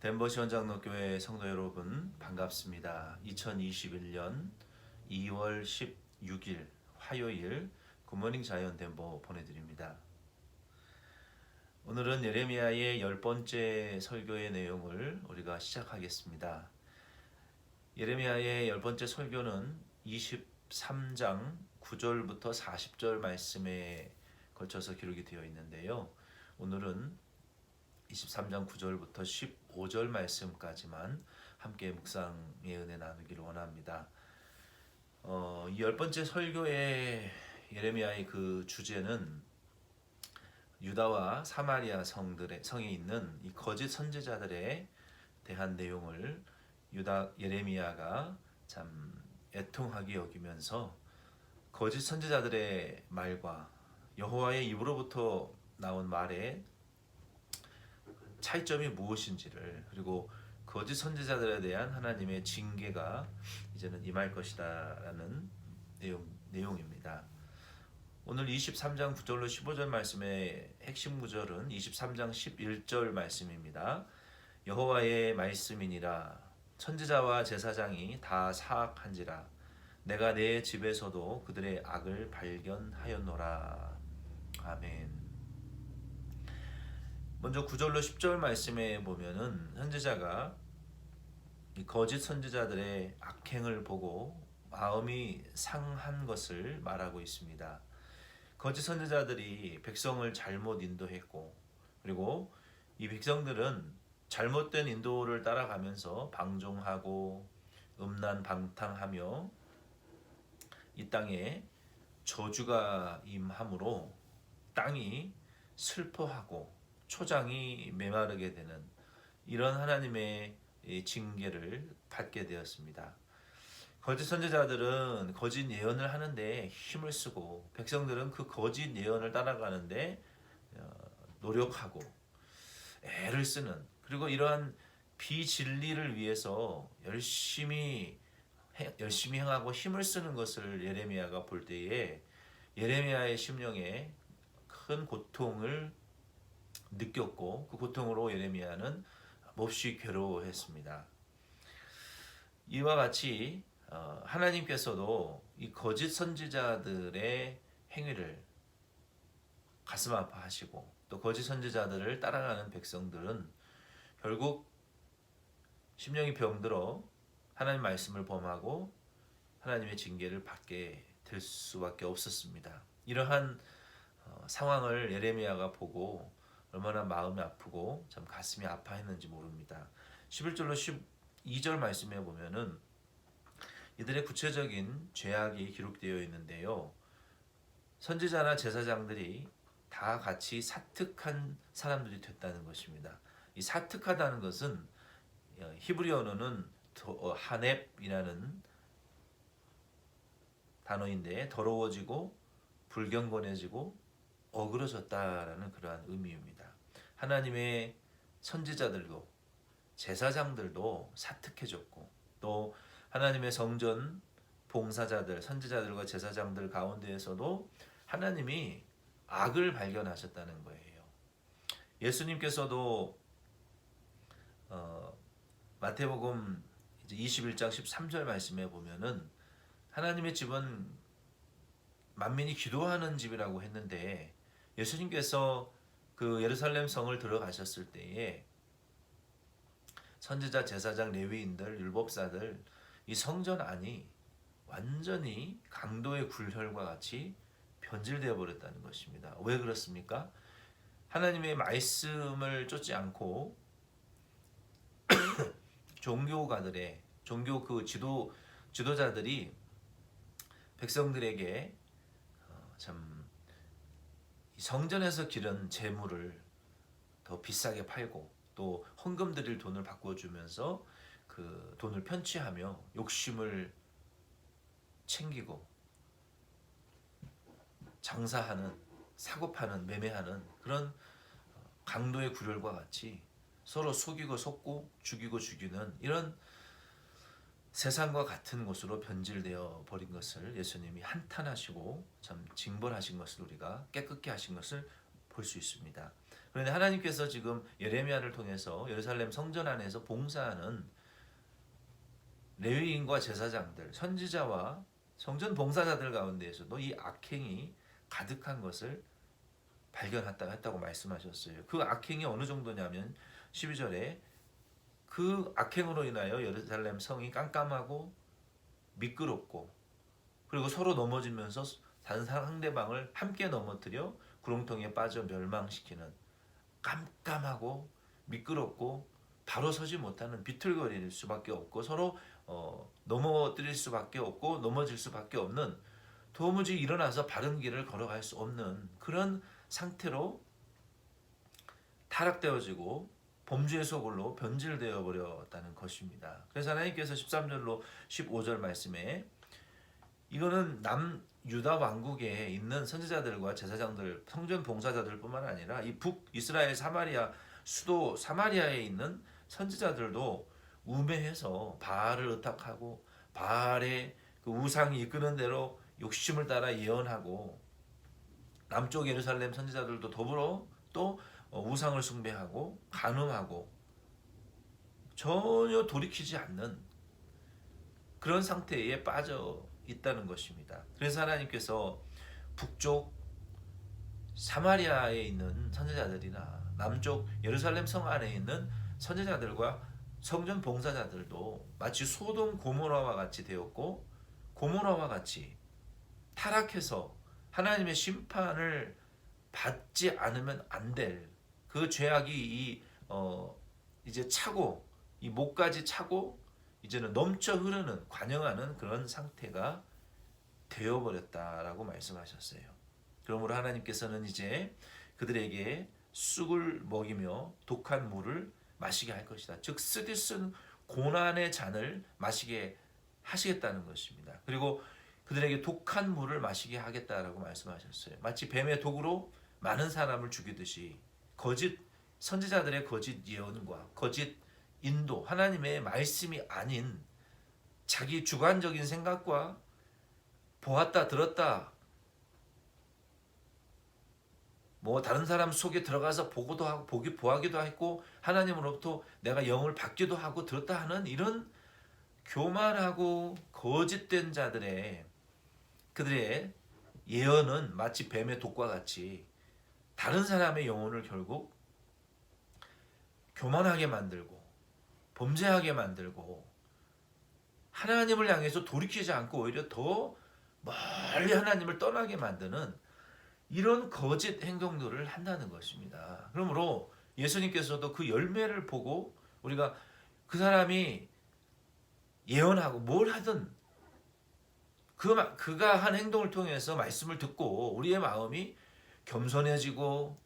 덴버 시원장로교회 성도 여러분 반갑습니다. 2021년 2월 16일 화요일 굿모닝 자이언 덴버 보내드립니다. 오늘은 예레미야의 10번째 설교의 내용을 우리가 시작하겠습니다. 예레미야의 10번째 설교는 23장 9절부터 40절 말씀에 걸쳐서 기록이 되어 있는데요. 오늘은 23장 9절부터 15절 말씀까지만 함께 묵상의 은혜 나누기를 원합니다. 이 10번째 설교의 예레미야의 그 주제는 유다와 사마리아 성에 있는 이 거짓 선지자들에 대한 내용을 예레미야가 참 애통하게 여기면서 거짓 선지자들의 말과 여호와의 입으로부터 나온 말에 차이점이 무엇인지를, 그리고 거짓 선지자들에 대한 하나님의 징계가 이제는 임할 것이다라는 내용입니다. 오늘 23장 9절로 15절 말씀의 핵심 구절은 23장 11절 말씀입니다. 여호와의 말씀이니라 선지자와 제사장이 다 사악한지라 내가 내 집에서도 그들의 악을 발견하였노라. 아멘. 먼저 9절로 10절 말씀에 보면은 선지자가 이 거짓 선지자들의 악행을 보고 마음이 상한 것을 말하고 있습니다. 거짓 선지자들이 백성을 잘못 인도했고, 그리고 이 백성들은 잘못된 인도를 따라가면서 방종하고 음란방탕하며 이 땅에 저주가 임함으로 땅이 슬퍼하고 초장이 메마르게 되는 이런 하나님의 징계를 받게 되었습니다. 거짓 선지자들은 거짓 예언을 하는데 힘을 쓰고, 백성들은 그 거짓 예언을 따라가는데 노력하고 애를 쓰는, 그리고 이러한 비진리를 위해서 열심히 행하고 힘을 쓰는 것을 예레미야가 볼 때에 예레미야의 심령에 큰 고통을 느꼈고, 그 고통으로 예레미야는 몹시 괴로워했습니다. 이와 같이 하나님께서도 이 거짓 선지자들의 행위를 가슴 아파하시고, 또 거짓 선지자들을 따라가는 백성들은 결국 심령이 병들어 하나님 말씀을 범하고 하나님의 징계를 받게 될 수밖에 없었습니다. 이러한 상황을 예레미야가 보고 얼마나 마음이 아프고 참 가슴이 아파했는지 모릅니다. 11절로 12절 말씀에 보면은 이들의 구체적인 죄악이 기록되어 있는데요. 선지자나 제사장들이 다 같이 사특한 사람들이 됐다는 것입니다. 이 사특하다는 것은 히브리 언어는 하넵이라는 단어인데 더러워지고 불경건해지고 어그러졌다라는 그러한 의미입니다. 하나님의 선지자들도 제사장들도 사특해졌고, 또 하나님의 성전 봉사자들, 선지자들과 제사장들 가운데에서도 하나님이 악을 발견하셨다는 거예요. 예수님께서도 마태복음 21장 13절 말씀에 보면은 하나님의 집은 만민이 기도하는 집이라고 했는데, 예수님께서 그 예루살렘 성을 들어가셨을 때에 선지자, 제사장, 레위인들, 율법사들 이 성전 안이 완전히 강도의 굴혈과 같이 변질되어 버렸다는 것입니다. 왜 그렇습니까? 하나님의 말씀을 쫓지 않고 종교가들의 종교 그 지도자들이 백성들에게 참 성전에서 기른 재물을 더 비싸게 팔고, 또 헌금 드릴 돈을 바꿔주면서 그 돈을 편취하며 욕심을 챙기고 장사하는, 사고파는, 매매하는 그런 강도의 굴혈과 같이 서로 속이고 속고 죽이고 죽이는 이런 세상과 같은 곳으로 변질되어 버린 것을 예수님이 한탄하시고 참 징벌하신 것을, 우리가 깨끗게 하신 것을 볼 수 있습니다. 그런데 하나님께서 지금 예레미야를 통해서 예루살렘 성전 안에서 봉사하는 레위인과 제사장들, 선지자와 성전 봉사자들 가운데에서도 이 악행이 가득한 것을 발견했다고 말씀하셨어요. 그 악행이 어느 정도냐면 12절에 그 악행으로 인하여 예루살렘 성이 깜깜하고 미끄럽고 그리고 서로 넘어지면서 다른 상대방을 함께 넘어뜨려 구렁텅이에 빠져 멸망시키는 깜깜하고 미끄럽고 바로 서지 못하는 비틀거릴 수밖에 없고 서로 넘어뜨릴 수밖에 없고 넘어질 수밖에 없는 도무지 일어나서 바른 길을 걸어갈 수 없는 그런 상태로 타락되어지고 범죄의 소굴로 변질되어 버렸다는 것입니다. 그래서 하나님께서 13절로 15절 말씀에 이거는 남유다 왕국에 있는 선지자들과 제사장들, 성전 봉사자들뿐만 아니라 이 북이스라엘 사마리아 수도 사마리아에 있는 선지자들도 우매해서 바알을 의탁하고 바알의 그 우상이 이끄는 대로 욕심을 따라 예언하고 남쪽 예루살렘 선지자들도 더불어 또 우상을 숭배하고 간음하고 전혀 돌이키지 않는 그런 상태에 빠져 있다는 것입니다. 그래서 하나님께서 북쪽 사마리아에 있는 선지자들이나 남쪽 예루살렘 성 안에 있는 선지자들과 성전 봉사자들도 마치 소돔 고모라와 같이 되었고 고모라와 같이 타락해서 하나님의 심판을 받지 않으면 안 될 그 죄악이 이제 차고 이 목까지 차고 이제는 넘쳐 흐르는 관영하는 그런 상태가 되어버렸다라고 말씀하셨어요. 그러므로 하나님께서는 이제 그들에게 쑥을 먹이며 독한 물을 마시게 할 것이다. 즉 쓰디쓴 고난의 잔을 마시게 하시겠다는 것입니다. 그리고 그들에게 독한 물을 마시게 하겠다라고 말씀하셨어요. 마치 뱀의 독으로 많은 사람을 죽이듯이 거짓 선지자들의 거짓 예언과 거짓 인도, 하나님의 말씀이 아닌 자기 주관적인 생각과 보았다 들었다 뭐 다른 사람 속에 들어가서 보고도 하고 보기도 했고 하나님으로부터 내가 영을 받기도 하고 들었다 하는 이런 교만하고 거짓된 자들의 그들의 예언은 마치 뱀의 독과 같이 다른 사람의 영혼을 결국 교만하게 만들고 범죄하게 만들고 하나님을 향해서 돌이키지 않고 오히려 더 멀리 하나님을 떠나게 만드는 이런 거짓 행동들을 한다는 것입니다. 그러므로 예수님께서도 그 열매를 보고 우리가 그 사람이 예언하고 뭘 하든 그가 한 행동을 통해서 말씀을 듣고 우리의 마음이 겸손해지고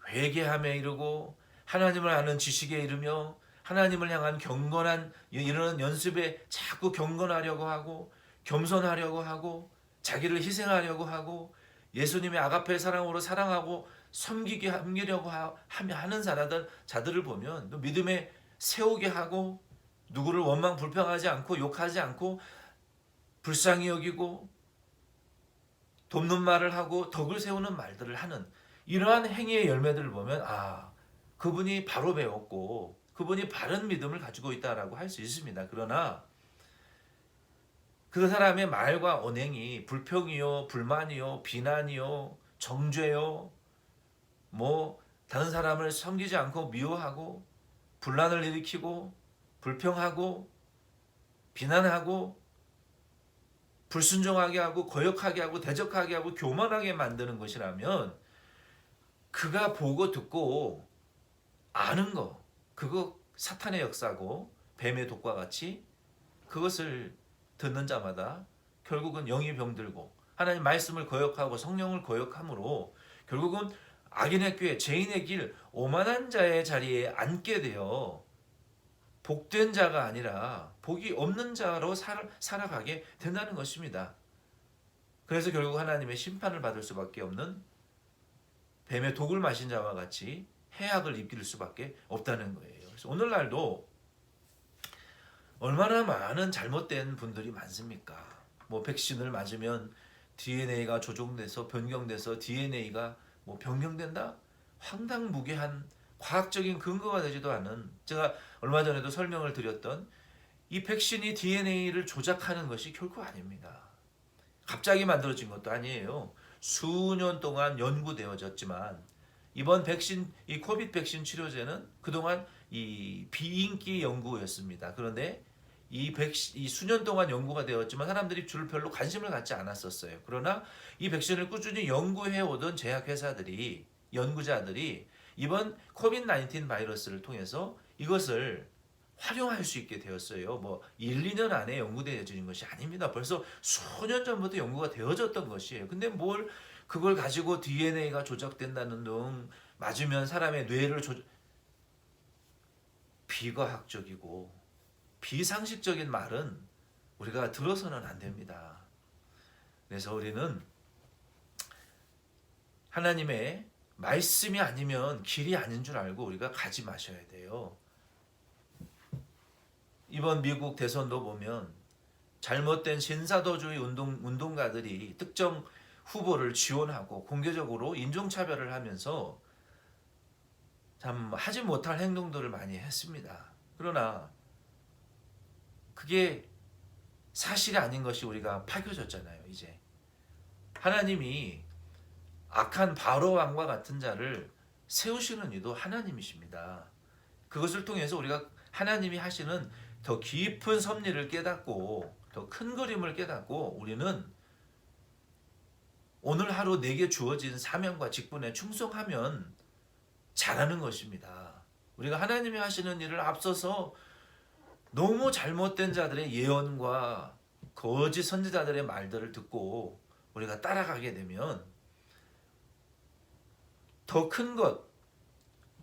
회개함에 이르고 하나님을 아는 지식에 이르며 하나님을 향한 경건한 이런 연습에 자꾸 경건하려고 하고 겸손하려고 하고 자기를 희생하려고 하고 예수님의 아가페 사랑으로 사랑하고 섬기게 함기려고 하는 자들을 보면 또 믿음에 세우게 하고 누구를 원망 불평하지 않고 욕하지 않고 불쌍히 여기고 돕는 말을 하고 덕을 세우는 말들을 하는 이러한 행위의 열매들을 보면 그분이 바로 배웠고 그분이 바른 믿음을 가지고 있다라고 할 수 있습니다. 그러나 그 사람의 말과 언행이 불평이요, 불만이요, 비난이요, 정죄요, 뭐 다른 사람을 섬기지 않고 미워하고 분란을 일으키고 불평하고 비난하고 불순종하게 하고 거역하게 하고 대적하게 하고 교만하게 만드는 것이라면 그가 보고 듣고 아는 거 그거 사탄의 역사고 뱀의 독과 같이 그것을 듣는 자마다 결국은 영이 병들고 하나님 말씀을 거역하고 성령을 거역함으로 결국은 악인의 꾀 죄인의 길 오만한 자의 자리에 앉게 되어 복된 자가 아니라 복이 없는 자로 살아가게 된다는 것입니다. 그래서 결국 하나님의 심판을 받을 수밖에 없는 뱀의 독을 마신 자와 같이 해악을 입힐 수밖에 없다는 거예요. 그래서 오늘날도 얼마나 많은 잘못된 분들이 많습니까? 뭐 백신을 맞으면 DNA가 조종돼서 변경돼서 DNA가 뭐 변경된다? 황당무계한 과학적인 근거가 되지도 않은, 제가 얼마 전에도 설명을 드렸던 이 백신이 DNA를 조작하는 것이 결코 아닙니다. 갑자기 만들어진 것도 아니에요. 수년 동안 연구되어졌지만 이번 백신, 이 코비드 백신 치료제는 그동안 이 비인기 연구였습니다. 그런데 이 수년 동안 연구가 되었지만 사람들이 줄 별로 관심을 갖지 않았었어요. 그러나 이 백신을 꾸준히 연구해 오던 제약회사들이, 연구자들이 이번 코비드 19 바이러스를 통해서 이것을 활용할 수 있게 되었어요. 뭐 1, 2년 안에 연구되어진 것이 아닙니다. 벌써 수년 전부터 연구가 되어졌던 것이에요. 근데 뭘 그걸 가지고 DNA가 조작된다는 등 맞으면 사람의 뇌를 비과학적이고 비상식적인 말은 우리가 들어서는 안 됩니다. 그래서 우리는 하나님의 말씀이 아니면 길이 아닌 줄 알고 우리가 가지 마셔야 돼요. 이번 미국 대선도 보면 잘못된 신사도주의 운동가들이 특정 후보를 지원하고 공개적으로 인종차별을 하면서 참 하지 못할 행동들을 많이 했습니다. 그러나 그게 사실이 아닌 것이 우리가 밝혀졌잖아요. 이제 하나님이 악한 바로 왕과 같은 자를 세우시는 이도 하나님이십니다. 그것을 통해서 우리가 하나님이 하시는 더 깊은 섭리를 깨닫고 더 큰 그림을 깨닫고 우리는 오늘 하루 내게 주어진 사명과 직분에 충성하면 잘하는 것입니다. 우리가 하나님이 하시는 일을 앞서서 너무 잘못된 자들의 예언과 거짓 선지자들의 말들을 듣고 우리가 따라가게 되면 더 큰 것,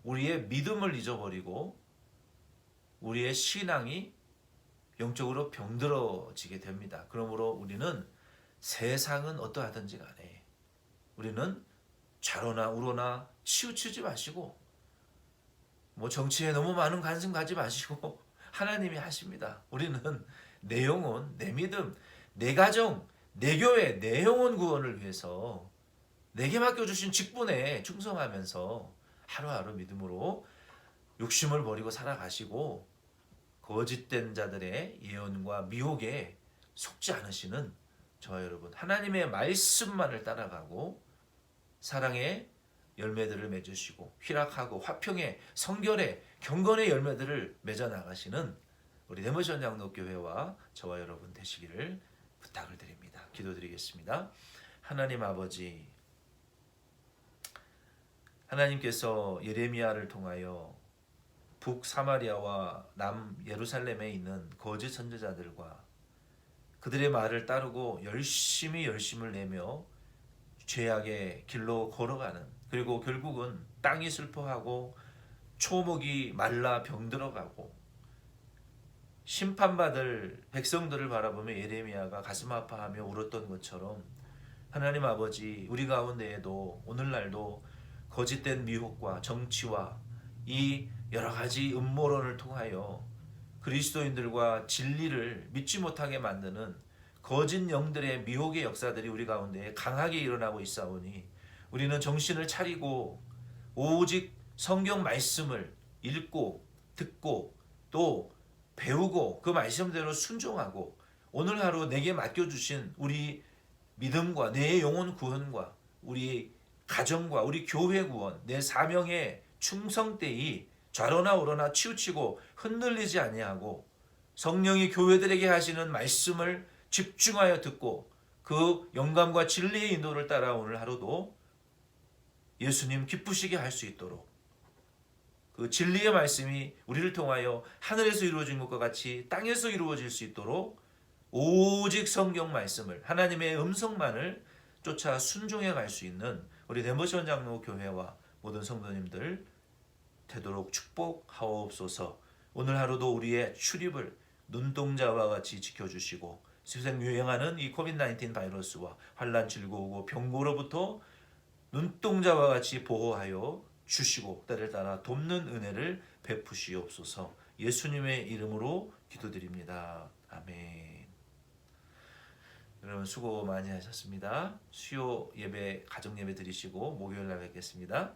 우리의 믿음을 잊어버리고 우리의 신앙이 영적으로 병들어지게 됩니다. 그러므로 우리는 세상은 어떠하든지 간에 우리는 좌로나 우로나 치우치지 마시고 뭐 정치에 너무 많은 관심 가지 마시고 하나님이 하십니다. 우리는 내 영혼, 내 믿음, 내 가정, 내 교회, 내 영혼 구원을 위해서 내게 맡겨주신 직분에 충성하면서 하루하루 믿음으로 욕심을 버리고 살아가시고 거짓된 자들의 예언과 미혹에 속지 않으시는 저와 여러분, 하나님의 말씀만을 따라가고 사랑의 열매들을 맺으시고 희락하고 화평의 성결의 경건의 열매들을 맺어 나가시는 우리 데모션 장로교회와 저와 여러분 되시기를 부탁을 드립니다. 기도드리겠습니다. 하나님 아버지, 하나님께서 예레미야를 통하여 북사마리아와 남예루살렘에 있는 거짓 선지자들과 그들의 말을 따르고 열심을 내며 죄악의 길로 걸어가는, 그리고 결국은 땅이 슬퍼하고 초목이 말라 병들어가고 심판받을 백성들을 바라보며 예레미야가 가슴 아파하며 울었던 것처럼 하나님 아버지, 우리 가운데에도 오늘날도 거짓된 미혹과 정치와 이 여러 가지 음모론을 통하여 그리스도인들과 진리를 믿지 못하게 만드는 거짓 영들의 미혹의 역사들이 우리 가운데 강하게 일어나고 있사오니 우리는 정신을 차리고 오직 성경 말씀을 읽고 듣고 또 배우고 그 말씀대로 순종하고 오늘 하루 내게 맡겨주신 우리 믿음과 내 영혼 구원과 우리 가정과 우리 교회 구원, 내 사명의 충성되이 좌로나 우로나 치우치고 흔들리지 아니하고 성령이 교회들에게 하시는 말씀을 집중하여 듣고 그 영감과 진리의 인도를 따라 오늘 하루도 예수님 기쁘시게 할 수 있도록 그 진리의 말씀이 우리를 통하여 하늘에서 이루어진 것과 같이 땅에서 이루어질 수 있도록 오직 성경 말씀을, 하나님의 음성만을 쫓아 순종해 갈 수 있는 우리 데모션 장로 교회와 모든 성도님들 되도록 축복하옵소서. 오늘 하루도 우리의 출입을 눈동자와 같이 지켜주시고 세상 유행하는 이 코비드 19 바이러스와 환난 즐거우고 병고로부터 눈동자와 같이 보호하여 주시고 때를 따라 돕는 은혜를 베푸시옵소서. 예수님의 이름으로 기도드립니다. 아멘. 여러분 수고 많이 하셨습니다. 수요 예배, 가정 예배 드리시고 목요일 날 뵙겠습니다.